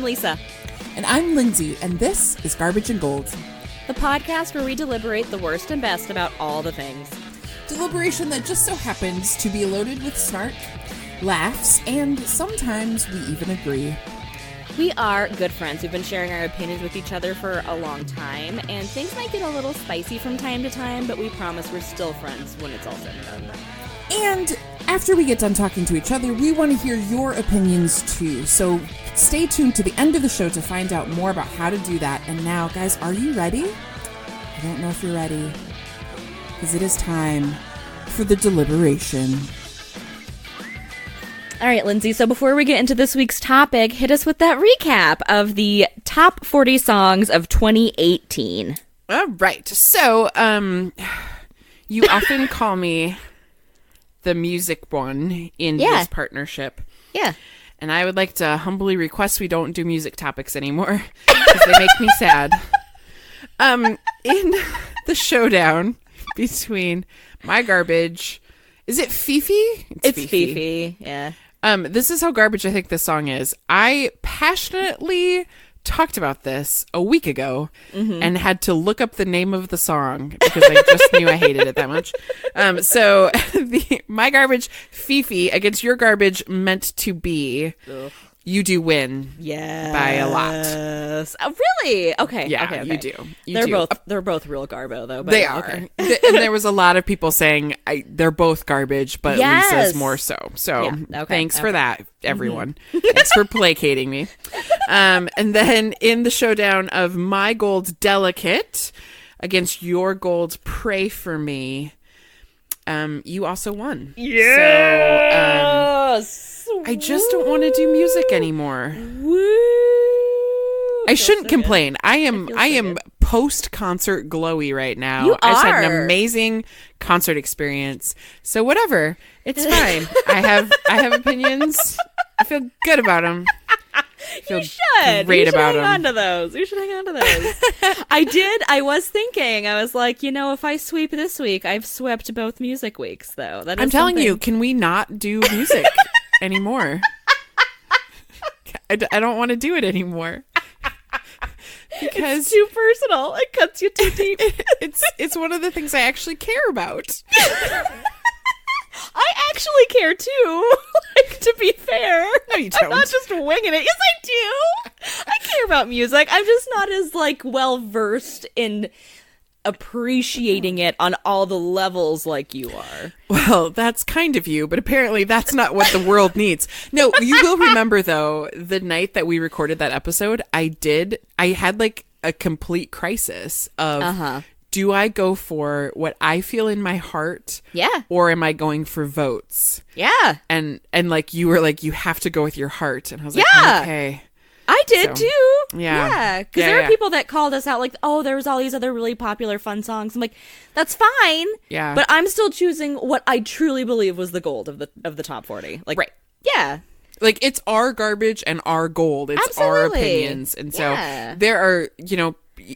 I'm Lisa. And I'm Lindsey, and this is Garbage and Gold. The podcast where we deliberate the worst and best about all the things. Deliberation that just so happens to be loaded with snark, laughs, and sometimes we even agree. We are good friends. We've been sharing our opinions with each other for a long time, and things might get a little spicy from time to time, but we promise we're still friends when it's all said and done. And after we get done talking to each other, we want to hear your opinions too. So stay tuned to the end of the show to find out more about how to do that. And now, guys, are you ready? I don't know if you're ready, because it is time for the deliberation. All right, Lindsey, so before we get into this week's topic, hit us with that recap of the top 40 songs of 2018. All right. So, you often call me the music one in this partnership. Yeah. And I would like to humbly request we don't do music topics anymore because they make me sad. In the showdown between My Garbage, is it Fifi? It's Fifi, yeah. This is how garbage I think this song is. I passionately talked about this a week ago and had to look up the name of the song because I just knew I hated it that much. So My Garbage, Fifi against Your Garbage, Meant to Be. Ugh. You do win, by a lot. Oh, really? Okay. Yeah, okay. you do. They're both real garbo though. But they are, okay. And there was a lot of people saying they're both garbage, but Lisa's more so. So thanks for that, everyone. Thanks for placating me. And then in the showdown of My Gold, Delicate against Your Gold, Pray for Me, you also won. Yes. So, I just don't want to do music anymore. Woo! I shouldn't complain. I am post-concert glowy right now. You I just had are. an amazing concert experience. So whatever. It's fine. I have opinions. I feel good about them. You should. Great you should about hang them. on to those. You should hang on to those. I was thinking. I was like, if I sweep this week, I've swept both music weeks, though. That is I'm telling you, something. can we not do music anymore? I don't want to do it anymore. Because it's too personal. It cuts you too deep. It's one of the things I actually care about. I actually care too. Like, to be fair. No, you don't. I'm not just winging it. Yes, I do. I care about music. I'm just not as well versed in appreciating it on all the levels like you are. Well, that's kind of you, but apparently that's not what the world needs. No, you will remember though, the night that we recorded that episode, I had a complete crisis of do I go for what I feel in my heart? Yeah. Or am I going for votes? Yeah. And you were like, you have to go with your heart. And I was like, okay. I did too. Yeah. Because there are people that called us out like, oh, there was all these other really popular fun songs. I'm like, that's fine. Yeah. But I'm still choosing what I truly believe was the gold of the top 40. Like, right. Yeah. Like, it's our garbage and our gold. It's our opinions. And so there are,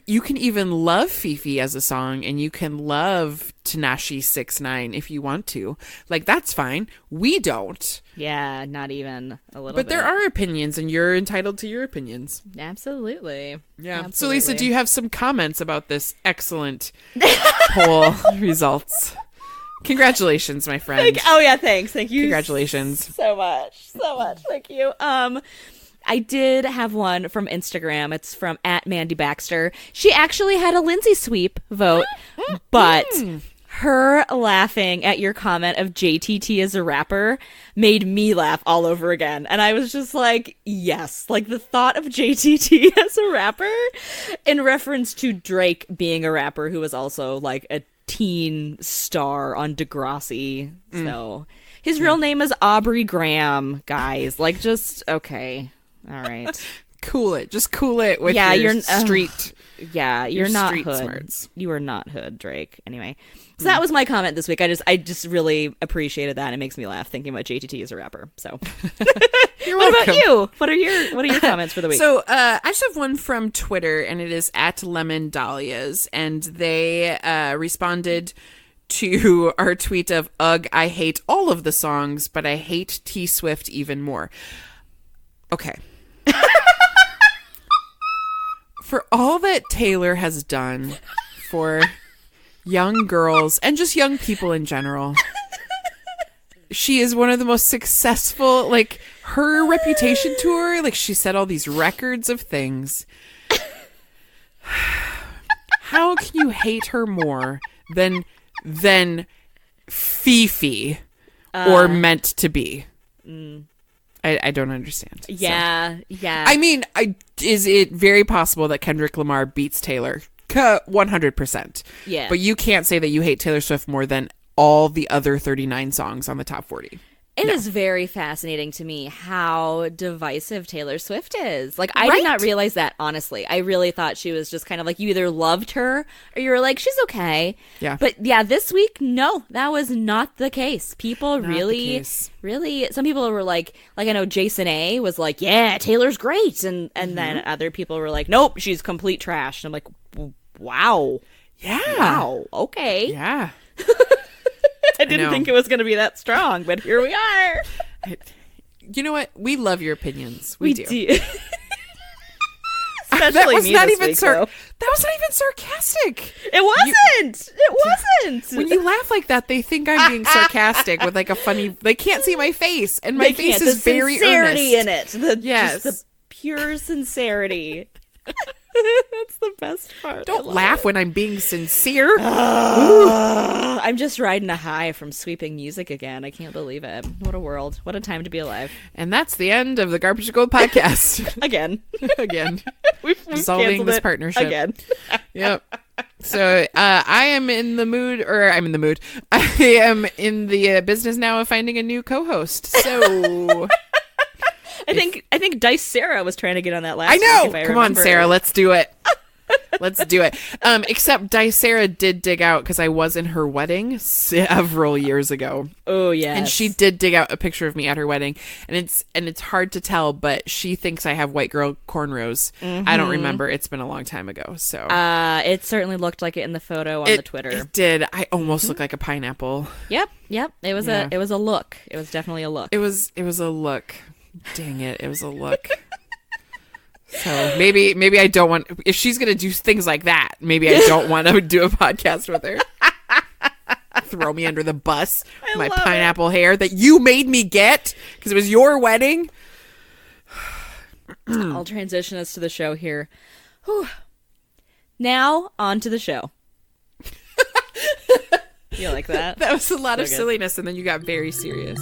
you can even love Fifi as a song and you can love Tanashi 6ix9ine if you want to. Like, that's fine. We don't. Yeah, not even a little But bit. there are opinions and you're entitled to your opinions. Absolutely. Yeah. Absolutely. So, Lisa, do you have some comments about this excellent poll results? Congratulations, my friend. Thanks. Thank you. Congratulations. So much. Thank you. I did have one from Instagram. It's from @MandyBaxter. She actually had a Lindsey sweep vote, but her laughing at your comment of JTT as a rapper made me laugh all over again. And I was just like, yes, like the thought of JTT as a rapper in reference to Drake being a rapper who was also like a teen star on Degrassi. So his real name is Aubrey Graham, guys. Like, just okay. All right. Cool it. Just cool it with your street. You're your not street hood. smarts. You are not hood, Drake. Anyway. So that was my comment this week. I just really appreciated that. It makes me laugh thinking about JTT as a rapper. So You're what welcome. about you? What are your comments for the week? So I just have one from Twitter, and it is @LemonDahlias, and they responded to our tweet of, ugh, I hate all of the songs, but I hate T Swift even more. Okay. For all that Taylor has done for young girls and just young people in general, she is one of the most successful, like, her reputation tour, like, she set all these records of things. How can you hate her more than Fifi or Meant to Be? I don't understand. Yeah, so. yeah. I mean, is it very possible that Kendrick Lamar beats Taylor? 100%. Yeah. But you can't say that you hate Taylor Swift more than all the other 39 songs on the top 40. It is very fascinating to me how divisive Taylor Swift is. Like, I did not realize that, honestly. I really thought she was just kind of like, you either loved her or you were like, she's okay. Yeah. But yeah, this week, no, that was not the case. People really, some people were like I know Jason A was like, yeah, Taylor's great. And then other people were like, nope, she's complete trash. And I'm like, wow. Yeah. Wow. Okay. Yeah. I didn't think it was going to be that strong, but here we are. You know what? We love your opinions. We do. Especially that was me not this even week, though. That was not even sarcastic. It wasn't. It wasn't. When you laugh like that, they think I'm being sarcastic with like a funny. They can't see my face, and my face is very sincerity earnest. in it. Just the pure sincerity. That's the best part. Don't laugh when I'm being sincere. I'm just riding a high from sweeping music again. I can't believe it. What a world. What a time to be alive. And that's the end of the Garbage Gold podcast. Again. We've Dissolving this partnership. Again. Yep. So I am in the mood. I am in the business now of finding a new co-host. So... I think Dice Sarah was trying to get on that last I know. week, if I Come on, remember. Sarah. Let's do it. Let's do it. Except Dice Sarah did dig out, because I was in her wedding several years ago. Oh, yeah. And she did dig out a picture of me at her wedding. And it's hard to tell, but she thinks I have white girl cornrows. I don't remember. It's been a long time ago. So it certainly looked like it in the photo on the Twitter. It did. I almost looked like a pineapple. Yep. It was a look. It was definitely a look. It was a look. Dang it. It was a look. So maybe I don't want, if she's going to do things like that, maybe I don't want to do a podcast with her. Throw me under the bus. My pineapple hair that you made me get because it was your wedding. I'll transition us to the show here. Whew. Now, on to the show. You like that? That was a lot of good. silliness, and then you got very serious.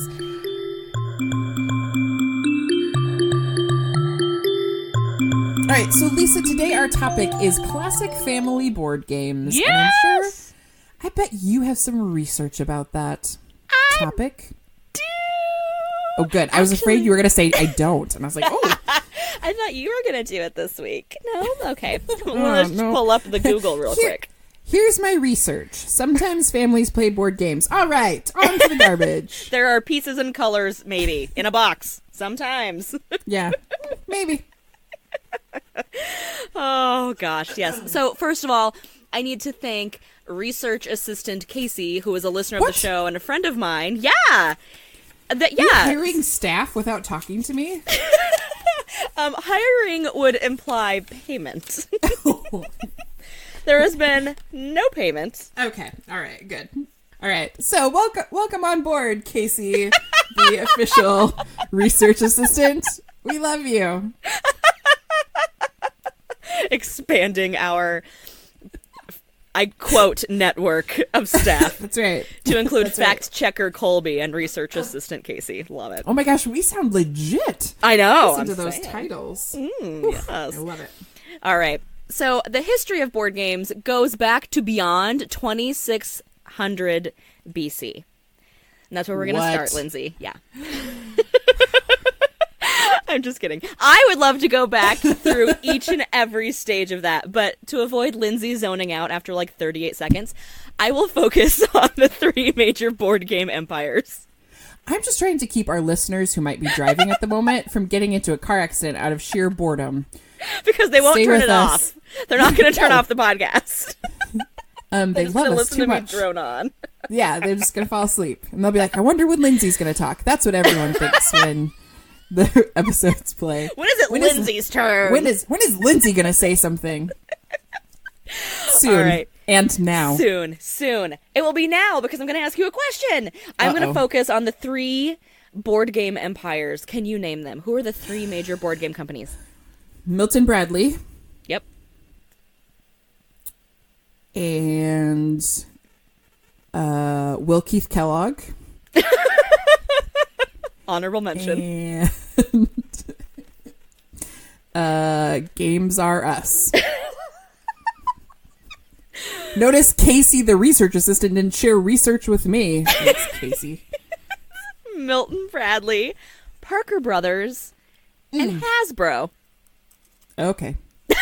All right, so Lisa, today our topic is classic family board games. Yes! And I'm sure, I bet you have some research about that topic. Oh, good. I was afraid you were going to say I don't. And I was like, oh. I thought you were going to do it this week. No? Okay. Let's pull up the Google real quick. Here's my research. Sometimes families play board games. All right, on to the garbage. There are pieces and colors, maybe, in a box. Sometimes. Yeah, maybe. Oh, gosh, yes. So, first of all, I need to thank research assistant Casey, who is a listener of the show and a friend of mine. Yeah. You're hiring staff without talking to me? Hiring would imply payment. There has been no payment. Okay. All right. Good. All right. So welcome on board, Casey, the official research assistant. We love you. Expanding our, I quote, network of staff. That's right. To include fact checker Colby and research assistant Casey. Love it. Oh my gosh, we sound legit. I know. Listen to those titles. Yes. I love it. All right. So the history of board games goes back to beyond 2600 BC. And that's where we're going to start, Lindsay. Yeah. I'm just kidding. I would love to go back through each and every stage of that, but to avoid Lindsay zoning out after like 38 seconds, I will focus on the three major board game empires. I'm just trying to keep our listeners who might be driving at the moment from getting into a car accident out of sheer boredom. Because they won't turn it us. off. They're not going to turn off the podcast. They love us listen too to much. me drone on. Yeah, they're just going to fall asleep. And they'll be like, I wonder when Lindsay's going to talk. That's what everyone thinks when the episodes play. When is it Lindsey's turn? When is Lindsey gonna say something? Soon. All right. And now. Soon. It will be now because I'm going to ask you a question. I'm going to focus on the 3 board game empires. Can you name them? Who are the 3 major board game companies? Milton Bradley. Yep. And Will Keith Kellogg. Honorable mention. And Games Are Us. Notice Casey, the research assistant, didn't share research with me. It's Casey. Milton Bradley, Parker Brothers, and Hasbro. Okay. Your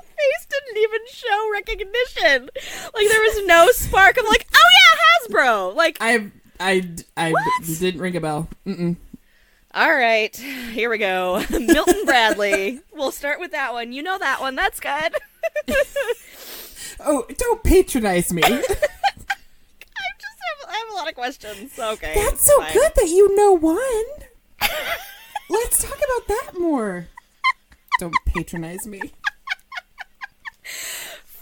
face didn't even show recognition. Like there was no spark of like, oh yeah, Hasbro. Like I didn't ring a bell. Mm-mm. All right, here we go. Milton Bradley. We'll start with that one. You know that one. That's good. Oh, don't patronize me. I have a lot of questions. Okay. That's so fine. good that you know one. Let's talk about that more. Don't patronize me.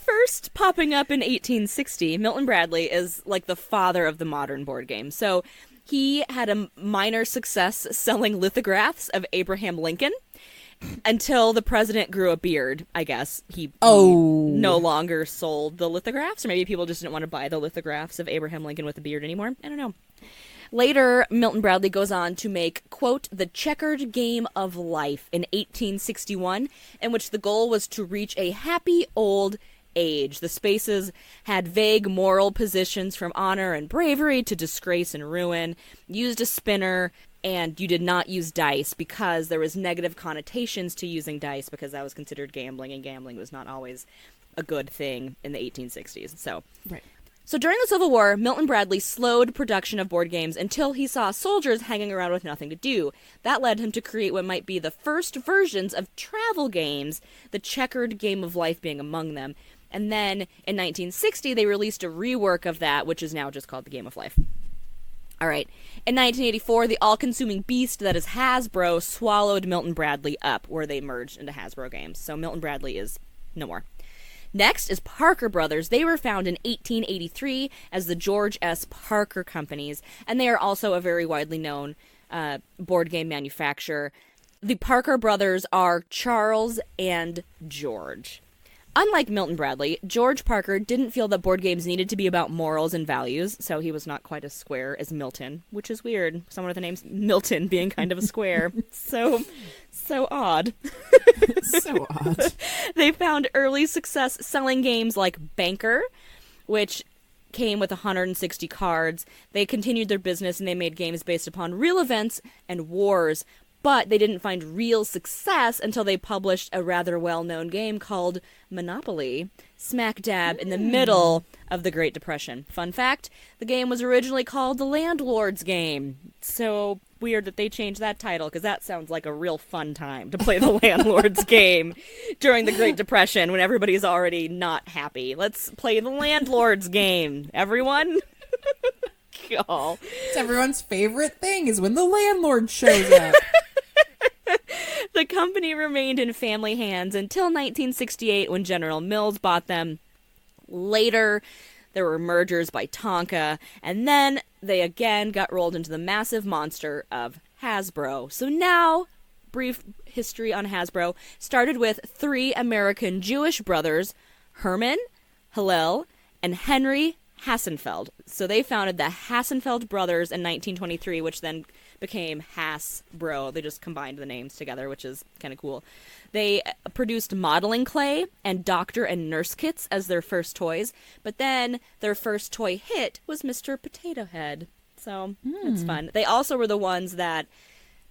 First popping up in 1860, Milton Bradley is like the father of the modern board game. So he had a minor success selling lithographs of Abraham Lincoln until the president grew a beard, I guess. He no longer sold the lithographs, or maybe people just didn't want to buy the lithographs of Abraham Lincoln with a beard anymore. I don't know. Later, Milton Bradley goes on to make, quote, the checkered game of life in 1861, in which the goal was to reach a happy old age. The spaces had vague moral positions from honor and bravery to disgrace and ruin, used a spinner, and you did not use dice because there was negative connotations to using dice because that was considered gambling, and gambling was not always a good thing in the 1860s. So during the Civil War, Milton Bradley slowed production of board games until he saw soldiers hanging around with nothing to do. That led him to create what might be the first versions of travel games, the checkered game of life being among them. And then in 1960, they released a rework of that, which is now just called the Game of Life. All right. In 1984, the all-consuming beast that is Hasbro swallowed Milton Bradley up, where they merged into Hasbro Games. So Milton Bradley is no more. Next is Parker Brothers. They were founded in 1883 as the George S. Parker Companies, and they are also a very widely known board game manufacturer. The Parker Brothers are Charles and George. Unlike Milton Bradley, George Parker didn't feel that board games needed to be about morals and values, so he was not quite as square as Milton, which is weird. Someone with the name Milton being kind of a square. So odd. So odd. They found early success selling games like Banker, which came with 160 cards. They continued their business and they made games based upon real events and wars, but they didn't find real success until they published a rather well-known game called Monopoly, smack dab in the middle of the Great Depression. Fun fact, the game was originally called The Landlord's Game. So weird that they changed that title, because that sounds like a real fun time to play the Landlord's Game during the Great Depression when everybody's already not happy. Let's play the Landlord's Game, everyone. Y'all. It's everyone's favorite thing is when the landlord shows up. The company remained in family hands until 1968 when General Mills bought them. Later, there were mergers by Tonka, and then they again got rolled into the massive monster of Hasbro. So now, brief history on Hasbro, started with 3 American Jewish brothers, Herman, Hillel, and Henry Hassenfeld. So they founded the Hassenfeld brothers in 1923, which then became Hasbro. They just combined the names together, which is kind of cool. They produced modeling clay and doctor and nurse kits as their first toys, but then their first toy hit was Mr. Potato Head. So it's fun. They also were the ones that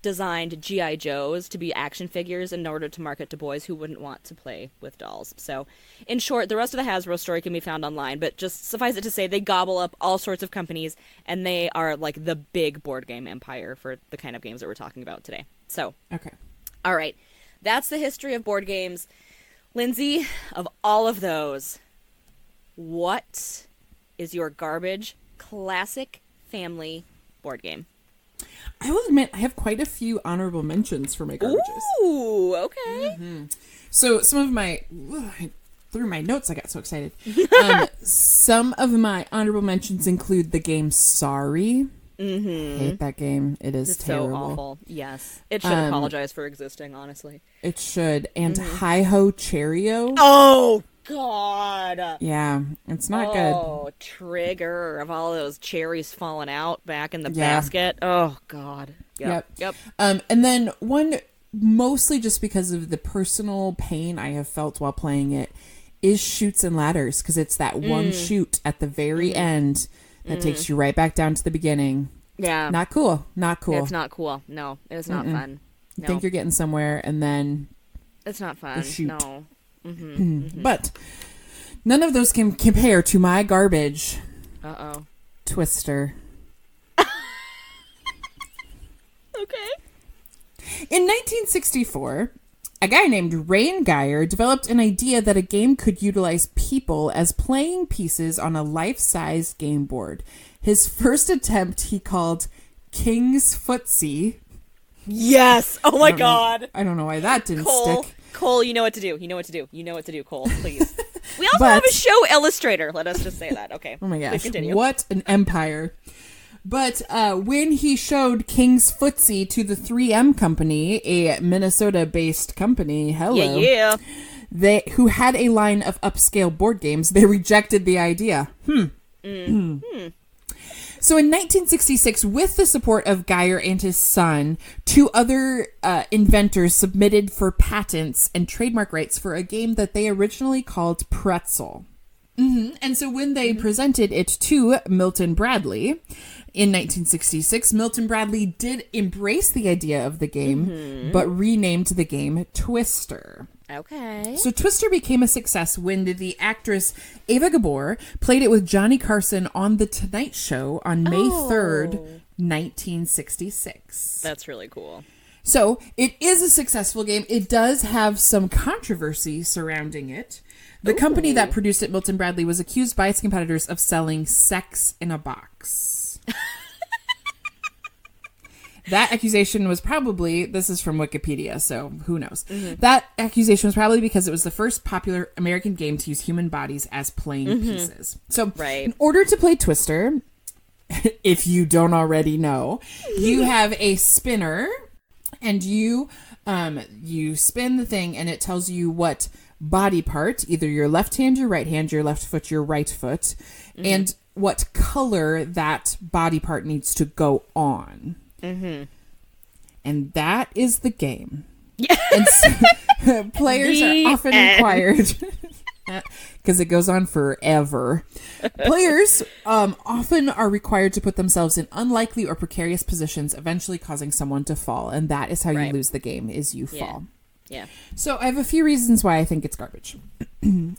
designed G.I. Joes to be action figures in order to market to boys who wouldn't want to play with dolls. So, in short, the rest of the Hasbro story can be found online, but just suffice it to say, they gobble up all sorts of companies, and they are like the big board game empire for the kind of games that we're talking about today. So, Okay. All right. That's the history of board games. Lindsey, of all of those, what is your garbage classic family board game? I will admit, I have quite a few honorable mentions for my garbages. Ooh, okay. So some of my... I threw my notes, I got so excited. Some of my honorable mentions include the game Sorry. Hate that game. It's terrible. So awful. Yes. It should apologize for existing, honestly. It should. And Hi-Ho Cherry-O. Oh, God. Yeah, it's not good. Oh, trigger of all those cherries falling out back in the basket. Oh, God. Yep. And then one, mostly just because of the personal pain I have felt while playing it, is Chutes and Ladders, because it's that one chute at the very end that takes you right back down to the beginning. Yeah. Not cool. It's not cool. No, it's not fun. You think you're getting somewhere, and then... It's not fun. Shoot. No. But none of those can compare to my garbage. Uh-oh. Twister. Okay. In 1964, a guy named Rain Geyer developed an idea that a game could utilize people as playing pieces on a life-size game board. His first attempt he called King's Footsie. Yes. Oh my God. I don't know why that didn't stick. Cole, you know what to do. You know what to do, Cole, please. We also have a show illustrator. Let us just say that. Okay. Oh my gosh. Continue. What an empire. But when he showed King's Footsie to the 3M Company, a Minnesota-based company, who had a line of upscale board games, they rejected the idea. So in 1966, with the support of Geyer and his son, two other inventors submitted for patents and trademark rights for a game that they originally called Pretzel. And so when they presented it to Milton Bradley in 1966, Milton Bradley did embrace the idea of the game, but renamed the game Twister. Okay. So Twister became a success when the actress Ava Gabor played it with Johnny Carson on The Tonight Show on May 3rd, 1966. That's really cool. So it is a successful game. It does have some controversy surrounding it. The company that produced it, Milton Bradley, was accused by its competitors of selling sex in a box. That accusation was probably, this is from Wikipedia, so who knows. That accusation was probably because it was the first popular American game to use human bodies as playing pieces. So in order to play Twister, if you don't already know, you have a spinner, and you spin the thing, and it tells you what body part, either your left hand, your right hand, your left foot, your right foot, and what color that body part needs to go on. And that is the game. And so, players are often required, because it goes on forever. Players often are required to put themselves in unlikely or precarious positions, eventually causing someone to fall. And that is how you lose the game, is you fall. Yeah. So I have a few reasons why I think it's garbage.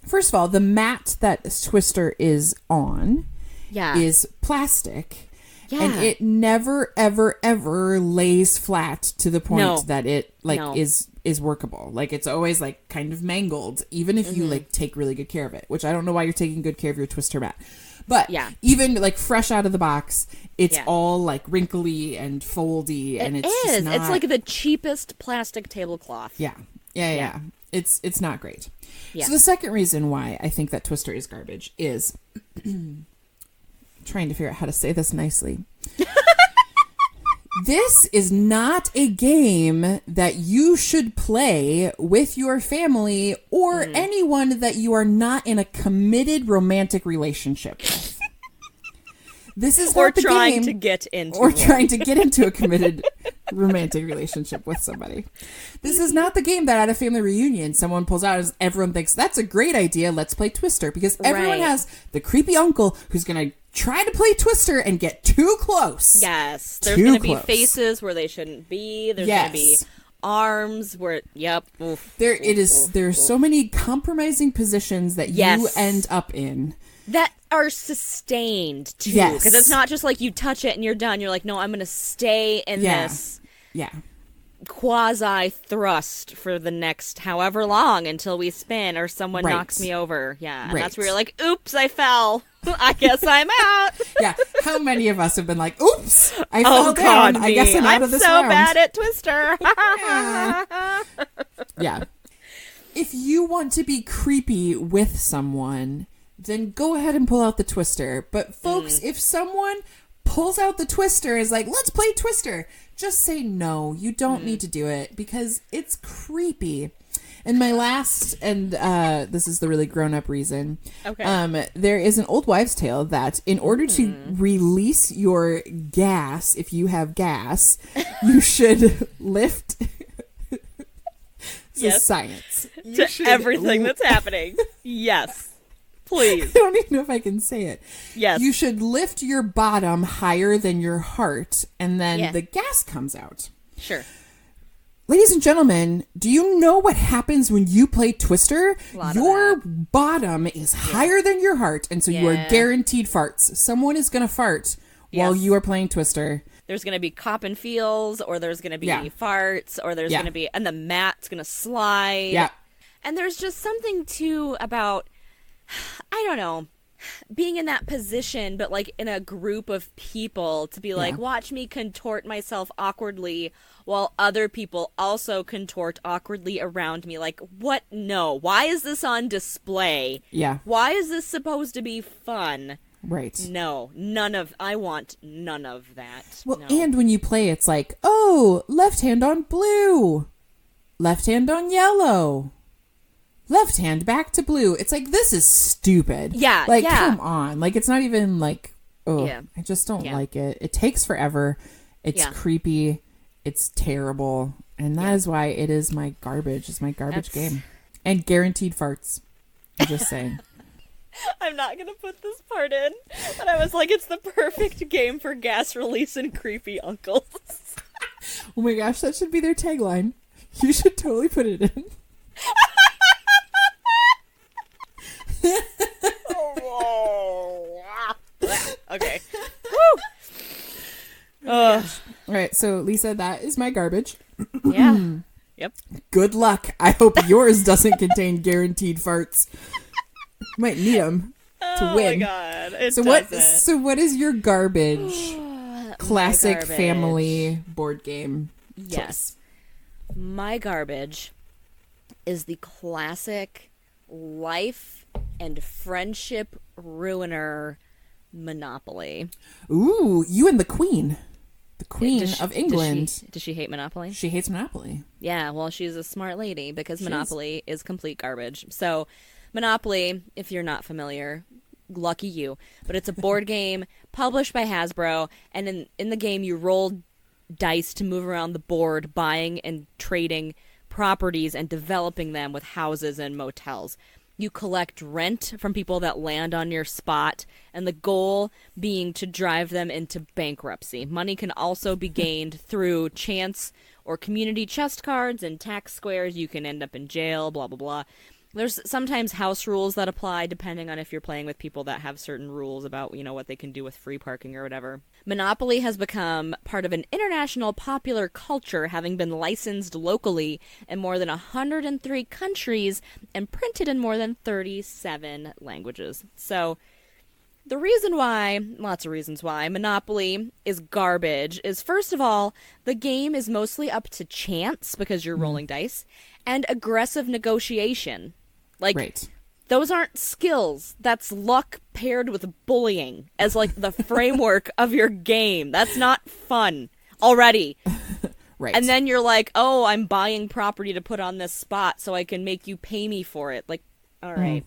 First of all, the mat that Twister is on is plastic. Yeah. And it never, ever, ever lays flat to the point that it is workable. Like, it's always like kind of mangled, even if you like take really good care of it, which I don't know why you're taking good care of your Twister mat. But even like fresh out of the box, it's all like wrinkly and foldy, and it's just not... It's like the cheapest plastic tablecloth. Yeah. It's not great. Yeah. So the second reason why I think that Twister is garbage is trying to figure out how to say this nicely. This is not a game that you should play with your family or anyone that you are not in a committed romantic relationship with. This is not the trying game, to get into or trying to get into a committed romantic relationship with somebody. This is not the game that at a family reunion someone pulls out and everyone thinks that's a great idea. Let's play Twister, because everyone has the creepy uncle who's going to try to play Twister and get too close. Yes, there's going to be faces where they shouldn't be. There's going to be arms where there's so many compromising positions that you end up in that are sustained too, because it's not just like you touch it and you're done. You're like, no, I'm going to stay in this. quasi thrust for the next however long until we spin or someone Right. knocks me over. Yeah. And Right. that's where you're like, oops, I fell. I guess I'm out. Yeah. How many of us have been like, oops, I fell down. I guess I'm out of this so round. bad at Twister. Yeah. If you want to be creepy with someone, then go ahead and pull out the Twister. But folks, if someone pulls out the Twister, is like, let's play Twister, just say no. You don't need to do it because it's creepy. And my last, and this is the really grown-up reason. Okay. There is an old wives' tale that in order to release your gas, if you have gas, you should lift. This is science. You To everything that's happening. Yes. Please. I don't even know if I can say it. Yes. You should lift your bottom higher than your heart, and then Yeah. the gas comes out. Sure. Ladies and gentlemen, do you know what happens when you play Twister? Your bottom is higher than your heart, and so you are Yeah. guaranteed farts. Someone is going to fart while Yes. you are playing Twister. There's going to be cop and feels, or there's going to be Yeah. farts, or there's Yeah. going to be, and the mat's going to slide. Yeah. And there's just something too about, I don't know, being in that position, but like in a group of people to be like, watch me contort myself awkwardly while other people also contort awkwardly around me. Like, what? No. Why is this on display? Yeah. Why is this supposed to be fun? Right. No, I want none of that. Well, No. and when you play, it's like, oh, left hand on blue, left hand on yellow, left hand back to blue. It's like, this is stupid. Yeah, Like, yeah. come on. Like, it's not even like, oh, Yeah. I just don't Yeah. like it. It takes forever. It's Yeah. creepy. It's terrible. And that is why it is my garbage. It's my garbage That's- game. And guaranteed farts. I'm just saying. I'm not going to put this part in, but I was like, it's the perfect game for gas release and creepy uncles. Oh my gosh, that should be their tagline. You should totally put it in. Okay. Woo! All right, so Lisa, that is my garbage. Yeah. Yep. Good luck. I hope yours doesn't contain guaranteed farts. Might need them to win. Oh my god. It So doesn't. what is your garbage classic garbage. family board game? Yes. My garbage is the classic life and friendship ruiner Monopoly. Ooh, you and the Queen. The Queen Does she- of England. Does she hate Monopoly? She hates Monopoly. Yeah, well, she's a smart lady because Monopoly is complete garbage. So, Monopoly, if you're not familiar, lucky you. But it's a board game published by Hasbro, and in the game you roll dice to move around the board, buying and trading properties and developing them with houses and motels. You collect rent from people that land on your spot, and the goal being to drive them into bankruptcy. Money can also be gained through chance or community chest cards and tax squares. You can end up in jail, blah, blah, blah. There's sometimes house rules that apply depending on if you're playing with people that have certain rules about, what they can do with free parking or whatever. Monopoly has become part of an international popular culture, having been licensed locally in more than 103 countries and printed in more than 37 languages. So, the reason why, lots of reasons why, Monopoly is garbage is, first of all, the game is mostly up to chance because you're rolling dice, and aggressive negotiation. Like, Right. those aren't skills. That's luck paired with bullying as, like, the framework of your game. That's not fun already. Right. And then you're like, oh, I'm buying property to put on this spot so I can make you pay me for it. Like, all right.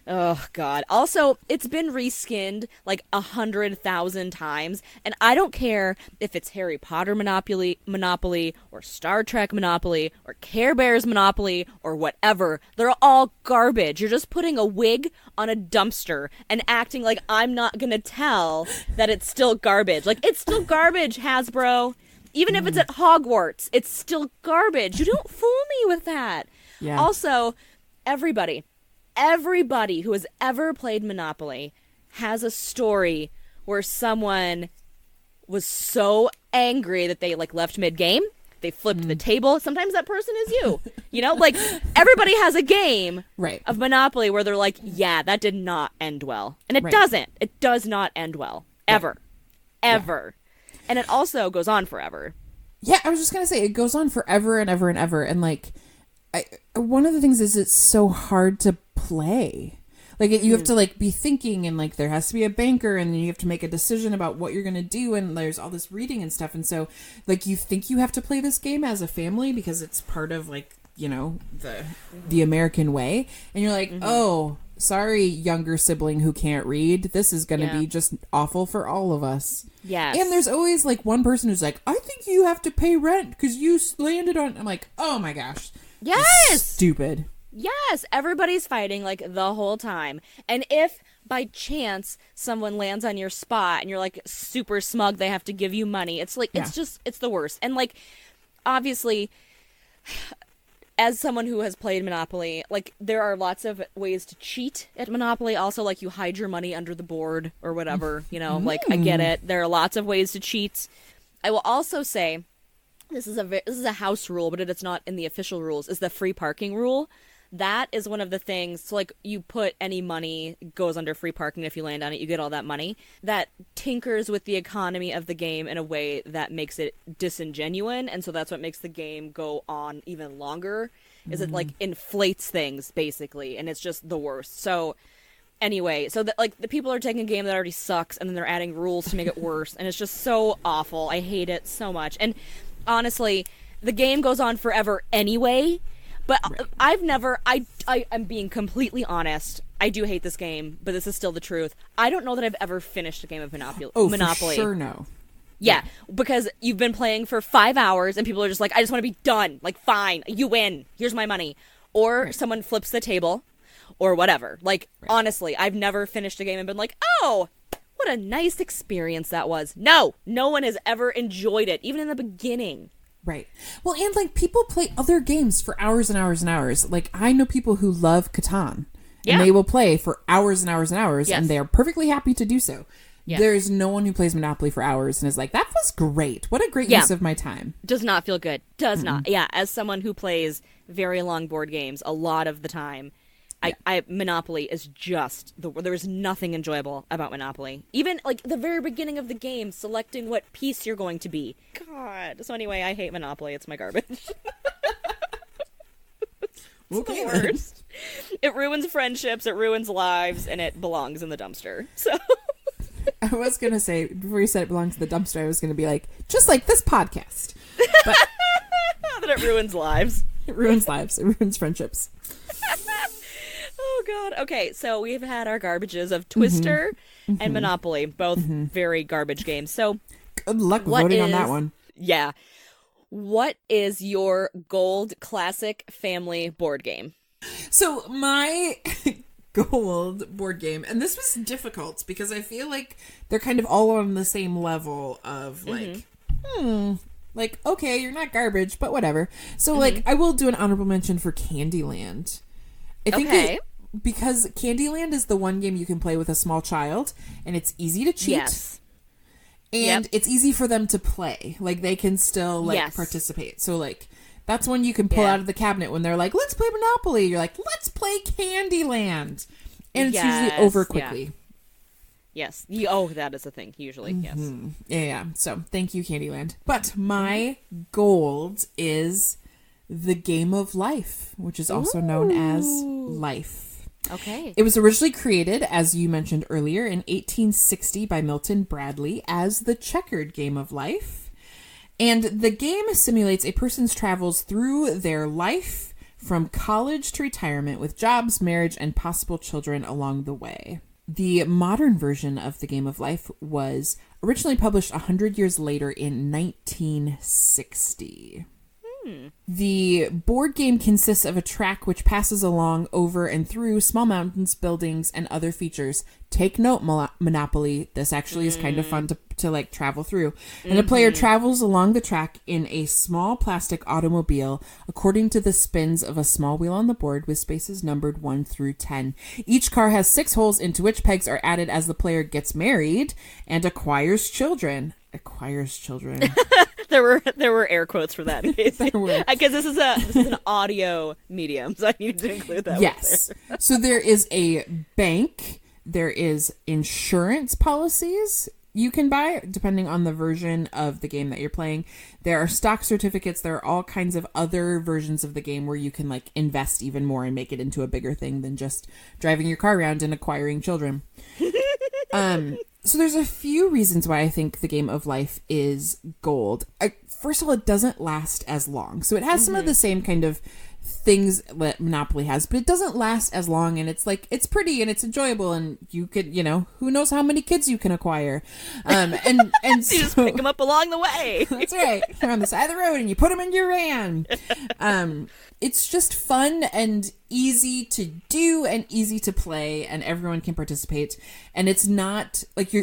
Oh, God. Also, it's been reskinned like 100,000 times, and I don't care if it's Harry Potter Monopoly, or Star Trek Monopoly, or Care Bears Monopoly, or whatever. They're all garbage. You're just putting a wig on a dumpster and acting like I'm not gonna tell that it's still garbage. Like, it's still garbage, Hasbro. Even if it's at Hogwarts, it's still garbage. You don't fool me with that. Yeah. Also, everybody who has ever played Monopoly has a story where someone was so angry that they left mid-game. they flipped the table. Sometimes that person is you. You know, like everybody has a game of Monopoly where they're like, yeah, that did not end well. And it doesn't. It does not end well. Ever. Ever. And it also goes on forever. Yeah, I was just going to say, it goes on forever and ever and ever. And like, one of the things is it's so hard to play. Like, you have to like be thinking, and like there has to be a banker, and then you have to make a decision about what you're going to do, and there's all this reading and stuff. And so like you think you have to play this game as a family because it's part of like, you know, the American way. And you're like, oh, sorry, younger sibling who can't read. This is going to be just awful for all of us. Yes. And there's always like one person who's like, I think you have to pay rent because you landed on. I'm like, oh my gosh. Yes. Stupid. Yes. Everybody's fighting like the whole time. And if by chance someone lands on your spot and you're like super smug, they have to give you money. It's like, it's the worst. And like, obviously, as someone who has played Monopoly, like there are lots of ways to cheat at Monopoly. Also, like you hide your money under the board or whatever, you know, like I get it. There are lots of ways to cheat. I will also say this is a house rule, but it's not in the official rules, is the free parking rule. That is one of the things. So like you put any money goes under free parking. If you land on it, you get all that money. That tinkers with the economy of the game in a way that makes it disingenuine. And so that's what makes the game go on even longer, is it like inflates things basically. And it's just the worst. So anyway, so that like the people are taking a game that already sucks and then they're adding rules to make it worse. And it's just so awful. I hate it so much. And honestly, the game goes on forever anyway. But I'm being completely honest. I do hate this game, but this is still the truth. I don't know that I've ever finished a game of Monopoly. For sure no. Yeah, because you've been playing for 5 hours and people are just like, I just want to be done. Like, fine, you win. Here's my money. Or someone flips the table or whatever. Like, honestly, I've never finished a game and been like, oh, what a nice experience that was. No one has ever enjoyed it, even in the beginning. Right. Well, and like people play other games for hours and hours and hours. Like I know people who love Catan and they will play for hours and hours and hours and they're perfectly happy to do so. Yeah. There's no one who plays Monopoly for hours and is like, that was great. What a great use of my time. Does not feel good. Does not. Yeah. As someone who plays very long board games a lot of the time, Monopoly is just there is nothing enjoyable about Monopoly. Even like the very beginning of the game, selecting what piece you're going to be. God. So anyway, I hate Monopoly. It's my garbage. It's the worst. It ruins friendships. It ruins lives, and it belongs in the dumpster. So. I was gonna say before you said it belongs to the dumpster, I was gonna be like, just like this podcast. But that it ruins lives. It ruins lives. It ruins friendships. Oh, God. Okay, so we've had our garbages of Twister and Monopoly, both very garbage games. So, good luck voting on that one. Yeah. What is your gold classic family board game? So, my gold board game, and this was difficult because I feel like they're kind of all on the same level of like, like, okay, you're not garbage, but whatever. So, like, I will do an honorable mention for Candyland. I think because Candyland is the one game you can play with a small child, and it's easy to cheat. Yes. And it's easy for them to play. Like, they can still, like, participate. So, like, that's one you can pull out of the cabinet when they're like, let's play Monopoly. You're like, let's play Candyland. And it's usually over quickly. Yeah. Yes. Oh, that is a thing, usually. Yes. Yeah. So, thank you, Candyland. But my gold is The Game of Life, which is also known as Life. Okay. It was originally created, as you mentioned earlier, in 1860 by Milton Bradley as the checkered game of life. And the game simulates a person's travels through their life from college to retirement with jobs, marriage, and possible children along the way. The modern version of the Game of Life was originally published 100 years later in 1960. The board game consists of a track which passes along, over, and through small mountains, buildings, and other features. Take note, Monopoly. This actually is kind of fun to like travel through. And the player travels along the track in a small plastic automobile according to the spins of a small wheel on the board with spaces numbered 1 through 10. Each car has 6 holes into which pegs are added as the player gets married and acquires children. There were air quotes for that. Because this is an audio medium, so I needed to include that. Yes. So there is a bank. There is insurance policies you can buy depending on the version of the game that you're playing. There are stock certificates. There are all kinds of other versions of the game where you can like invest even more and make it into a bigger thing than just driving your car around and acquiring children. So there's a few reasons why I think the Game of Life is gold. First of all, it doesn't last as long. So it has some of the same kind of things that Monopoly has, but it doesn't last as long, and it's like, it's pretty and it's enjoyable, and you could, who knows how many kids you can acquire. And you just pick them up along the way. That's right. You're on the side of the road and you put them in your van. It's just fun and easy to do and easy to play, and everyone can participate. And it's not like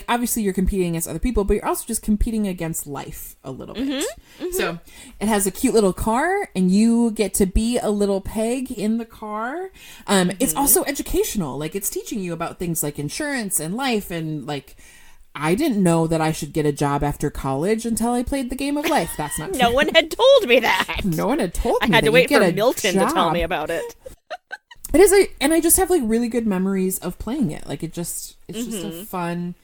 obviously you're competing against other people, but you're also just competing against life a little bit. So it has a cute little car, and you get to be a little peg in the car. It's also educational. Like, it's teaching you about things like insurance and life, and like, I didn't know that I should get a job after college until I played the Game of Life. That's not true. No one had told me that. No one had told me. I had to wait for Milton job. to tell me about it. It is and I just have like really good memories of playing it. Like, it's just a fun,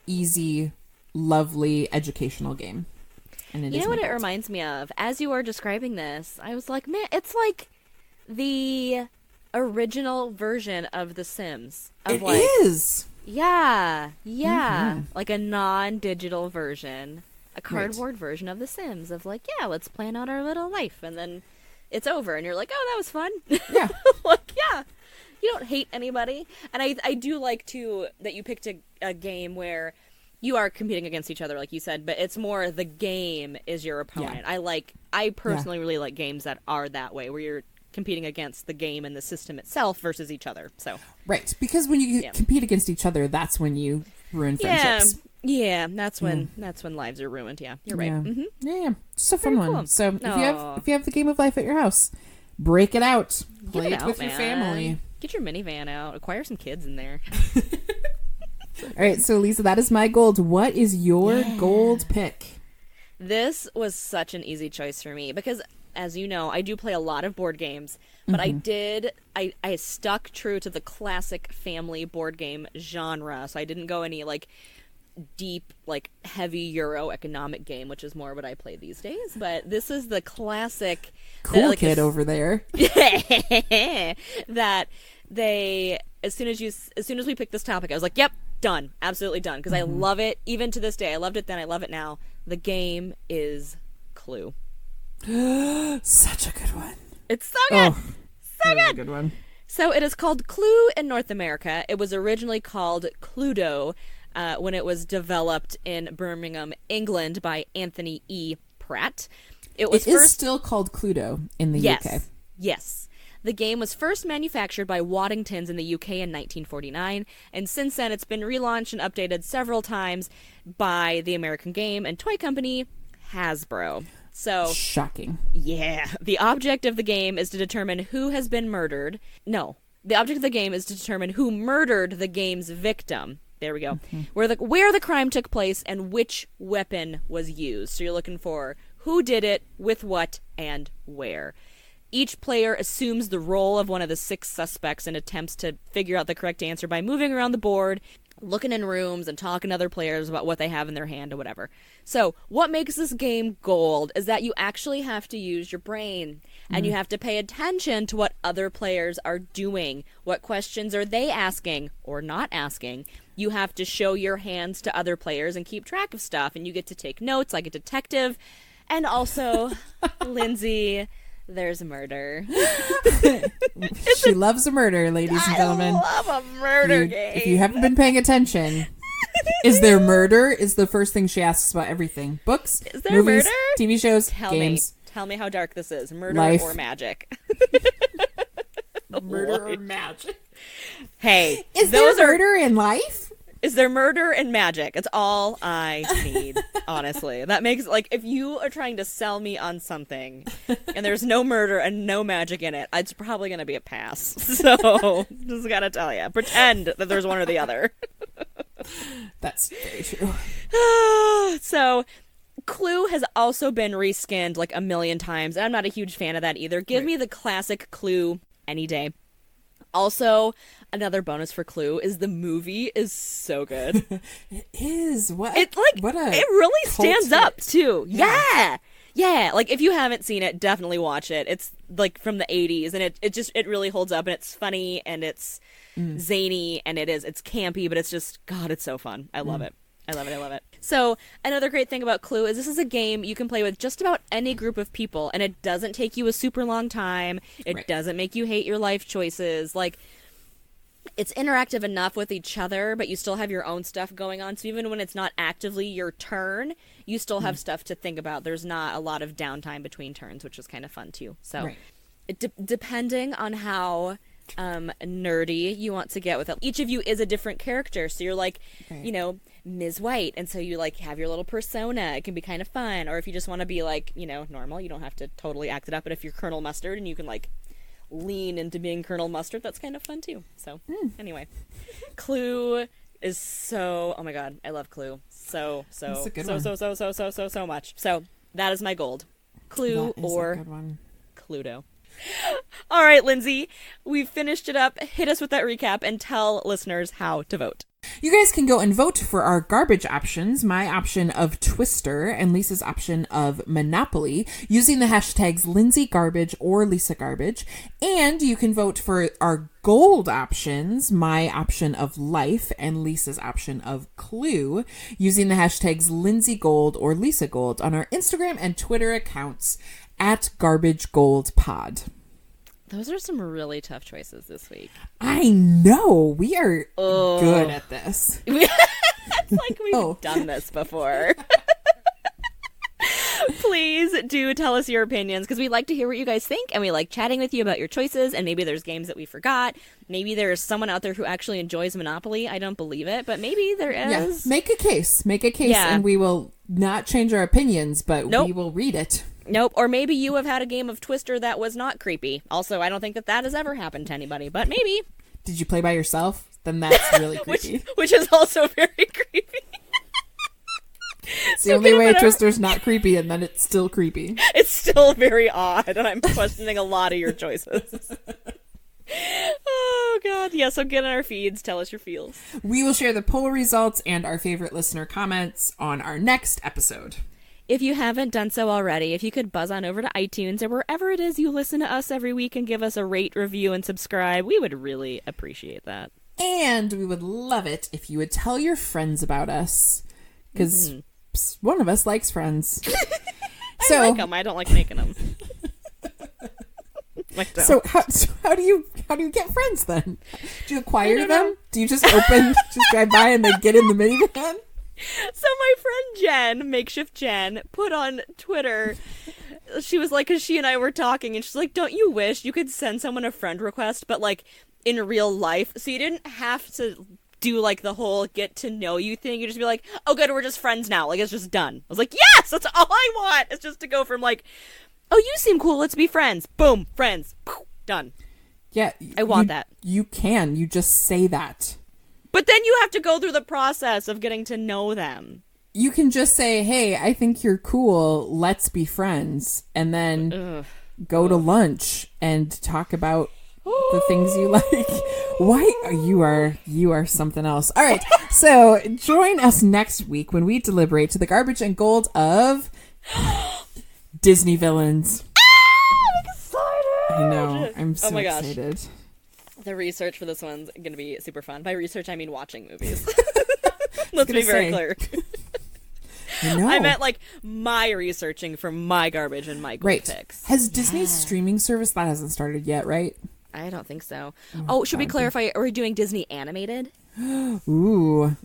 easy, lovely educational game. And it you know what it reminds me of? As you were describing this, I was like, man, it's like the original version of The Sims. It is. Yeah. Like a non-digital version, a cardboard version of The Sims, of like, yeah, let's plan out our little life, and then it's over, and you're like, oh, that was fun. Yeah. Like, yeah. You don't hate anybody. And I do like, too, that you picked a game where you are competing against each other, like you said, but it's more the game is your opponent. Yeah. I personally really like games that are that way, where you're competing against the game and the system itself versus each other. So right, because when you compete against each other, that's when you ruin friendships. Yeah, that's when lives are ruined. Yeah, you're right. Yeah, just a fun one. Cool. So if you have the Game of Life at your house, break it out, play it with your family. Get your minivan out, acquire some kids in there. All right, so Lisa, that is my gold. What is your gold pick? This was such an easy choice for me because, as you know, I do play a lot of board games, but I stuck true to the classic family board game genre, so I didn't go any, like, deep, like, heavy Euro economic game, which is more what I play these days, but this is the classic... Cool kid over there. That they... As soon as we picked this topic, I was like, yep, done. Absolutely done. Because I love it, even to this day. I loved it then, I love it now. The game is Clue. Such a good one. It's so good. So good. A good one. So it is called Clue in North America. It was originally called Cluedo when it was developed in Birmingham, England by Anthony E. Pratt. It is still called Cluedo in the UK. Yes. The game was first manufactured by Waddingtons in the UK in 1949, and since then it's been relaunched and updated several times by the American game and toy company Hasbro. So shocking. Yeah. The object of the game is to determine who has been murdered. No. The object of the game is to determine who murdered the game's victim. There we go. Where the crime took place and which weapon was used. So you're looking for who did it, with what, and where. Each player assumes the role of one of the 6 suspects and attempts to figure out the correct answer by moving around the board, looking in rooms, and talking to other players about what they have in their hand or whatever. So, what makes this game gold is that you actually have to use your brain, and you have to pay attention to what other players are doing. What questions are they asking or not asking? You have to show your hands to other players and keep track of stuff, and you get to take notes like a detective. And also, Lindsay... There's murder. She loves a murder, ladies and gentlemen. I love a murder game. If you haven't been paying attention, is there murder? Is the first thing she asks about everything. Books, is there movies, murder? TV shows, games. Tell me how dark this is. Murder life. Or magic? Murder or magic? Hey. Is there murder in life? Is there murder and magic? It's all I need, honestly. That makes, like, if you are trying to sell me on something and there's no murder and no magic in it, it's probably going to be a pass. So, just gotta tell you. Pretend that there's one or the other. That's very true. So, Clue has also been reskinned like a million times, and I'm not a huge fan of that either. Give me the classic Clue any day. Also, another bonus for Clue is the movie is so good. It is. What? It really stands up too. Yeah. Like if you haven't seen it, definitely watch it. It's like from the 80s, and it really holds up, and it's funny, and it's zany, and it's campy, but it's just, God, it's so fun. I love it. I love it. So another great thing about Clue is this is a game you can play with just about any group of people, and it doesn't take you a super long time. It doesn't make you hate your life choices. Like, it's interactive enough with each other, but you still have your own stuff going on. So even when it's not actively your turn, you still have stuff to think about. There's not a lot of downtime between turns, which is kind of fun too. So depending on how nerdy you want to get with it, each of you is a different character. So you're like, you know, Ms. White, and so you like have your little persona. It can be kind of fun. Or if you just want to be like, you know, normal, you don't have to totally act it up. But if you're Colonel Mustard and you can like lean into being Colonel Mustard, that's kind of fun too. So anyway, Clue is so, oh my God, I love Clue so much. So that is my gold. Clue or Cluedo. All right, Lindsay, we've finished it up. Hit us with that recap and tell listeners how to vote. You guys can go and vote for our garbage options, my option of Twister and Lisa's option of Monopoly, using the hashtags Lindsey Garbage or Lisa Garbage. And you can vote for our gold options, my option of Life and Lisa's option of Clue, using the hashtags Lindsey Gold or Lisa Gold on our Instagram and Twitter accounts at Garbage Gold Pod. Those are some really tough choices this week. I know. We are good at this. It's like we've done this before. Please do tell us your opinions, because we like to hear what you guys think, and we like chatting with you about your choices, and maybe there's games that we forgot. Maybe there's someone out there who actually enjoys Monopoly. I don't believe it, but maybe there is. Yeah. Make a case, and we will not change our opinions, but we will read it. Nope. Or maybe you have had a game of Twister that was not creepy. Also, I don't think that has ever happened to anybody, but maybe. Did you play by yourself? Then that's really creepy. which is also very creepy. It's the only way Twister's not creepy, and then it's still creepy. It's still very odd, and I'm questioning a lot of your choices. Oh, God. Yeah, so get on our feeds. Tell us your feels. We will share the poll results and our favorite listener comments on our next episode. If you haven't done so already, if you could buzz on over to iTunes or wherever it is you listen to us every week and give us a rate, review, and subscribe, we would really appreciate that. And we would love it if you would tell your friends about us, because one of us likes friends. I like them. I don't like making them. So how do you get friends then? Do you acquire them? Do you just drive by and they get in the minivan? So my friend Jen, Makeshift Jen, put on Twitter, she was like, because she and I were talking, and she's like, don't you wish you could send someone a friend request, but like in real life, so you didn't have to do like the whole get to know you thing. You just be like, oh good, we're just friends now, like it's just done. I was like, yes, that's all I want. It's just to go from like, oh, you seem cool, let's be friends, boom, friends, done. Yeah, I want that. You just say that. But then you have to go through the process of getting to know them. You can just say, hey, I think you're cool, let's be friends, and then go to lunch and talk about the things you like. Why you are something else. All right, so join us next week when we deliberate to the garbage and gold of Disney villains. I'm excited! I know, I'm so excited. The research for this one's going to be super fun. By research, I mean watching movies. Let's be very clear. I meant like my researching for my garbage and my gold picks. Has Disney's streaming service, that hasn't started yet, right? I don't think so. Oh, should we clarify? Are we doing Disney animated? Ooh.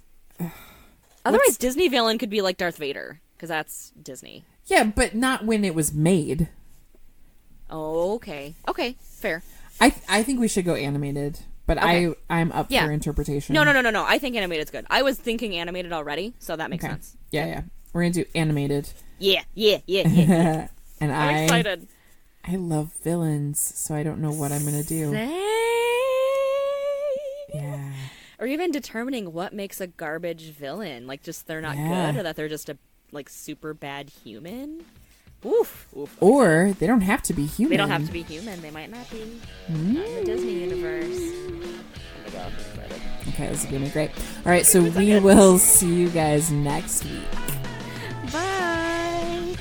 Otherwise, Disney villain could be like Darth Vader, because that's Disney. Yeah, but not when it was made. Oh, okay. Okay, fair. I think we should go animated, but okay. I'm up for interpretation. No. I think animated's good. I was thinking animated already, so that makes sense. Yeah. We're going to do animated. Yeah. And I'm excited. I love villains, so I don't know what I'm going to do. Yeah. Or even determining what makes a garbage villain. Like, just they're not good, or that they're just a like super bad human. Oof. Or they don't have to be human. They don't have to be human. They might not be. Not in the Disney universe. Oh my god, I'm excited. Okay, this is going to be great. All right, so we will see you guys next week. Bye.